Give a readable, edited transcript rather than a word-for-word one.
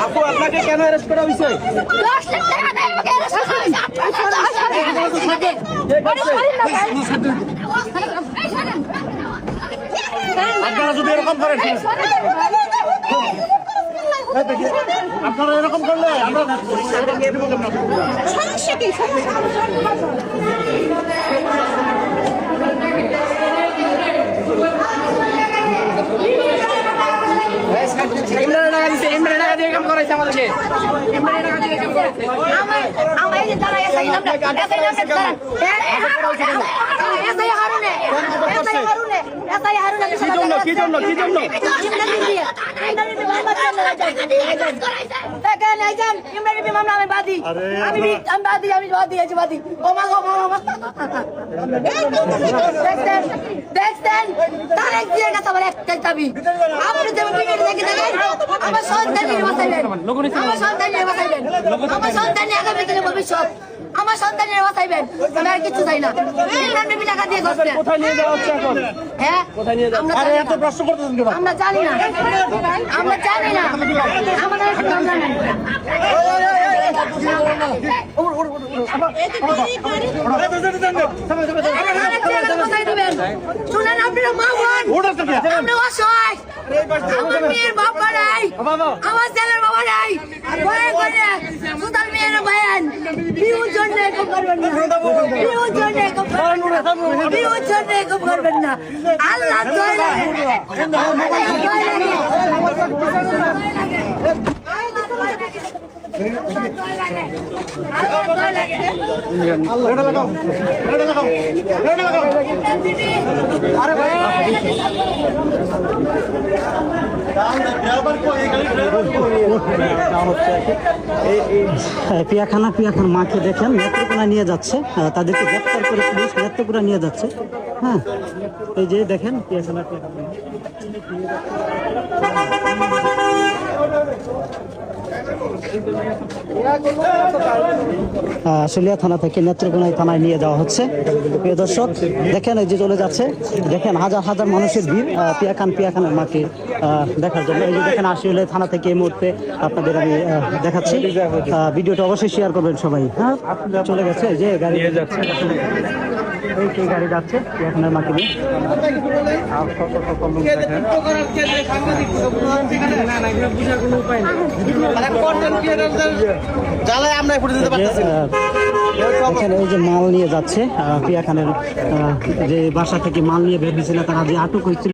আপু আপনাকে কেন অ্যারেস্ট করা হয়েছে? 10 লাখ টাকা দিয়ে আমাকে অ্যারেস্ট করা হয়েছে। আপনারা যদি এরকম করেন, আপনারা এরকম করলে আমরা সমস্যা কি? কি জন্য দেখছেন তারেক দিয়ে গেছে আমার একটাই দাবি, আপনি যেমন ভিডিও দেখে দেখেন আমার সন্তান নিয়ে বাঁচাইবেন, আমার সন্তান নিয়ে বাঁচাইবেন, আমার সন্তান নিয়ে আগামী দিনে ভবিষ্যৎ, আমার সন্তান নিয়ে বাঁচাইবেন। আমি আর কিছু চাই না। টাকা দিয়ে করছেন, কোথায় নিয়ে যাওয়া হচ্ছে এখন? হ্যাঁ এত প্রশ্ন করতেছেন কেন? আমরা জানি না, আমরা জানি না, আমাদের জানেন শুনেন আপনারা মা বোন, আমরা অসহায়, আমার মেয়ের বাবা নাই, আমার ছেলের বাবা নাই, সুতার মেয়ের ভাইয়ান বিহুর জন্য এরকম করবেন না, বিহুর জন্য এরকম করবেন না, বিহুর জন্য এরকম করবেন না। আল্লাহ দয়া লাগে, পিয়াখানার মাকে দেখেন নেত্রকোনা নিয়ে যাচ্ছে, তাদেরকে গ্রেফতার করে পুলিশ নেত্রকোনা নিয়ে যাচ্ছে। হ্যাঁ, এই যে দেখেন পিয়াখানা আশুলিয়া থানা থেকে নেত্রকোনায় থানায় নিয়ে যাওয়া হচ্ছে। প্রিয় দর্শক দেখেন, এই যে চলে যাচ্ছে, দেখেন হাজার হাজার মানুষের ভিড় পিয়াখানার মাকে দেখার জন্য। এই যে দেখেন আশুলিয়া থানা থেকে এই মুহূর্তে আপনাদের আমি দেখাচ্ছি। ভিডিওটা অবশ্যই শেয়ার করবেন সবাই। হ্যাঁ, চলে গেছে, এই যে গাড়ি যাচ্ছে, এই গাড়ি যাচ্ছে পিয়াখানার মাকে নিয়ে। এখানে এই যে মাল নিয়ে যাচ্ছে পিয়াখানের যে বাসা থেকে মাল নিয়ে বের হয়েছিল, তারা যে আটক হয়েছিল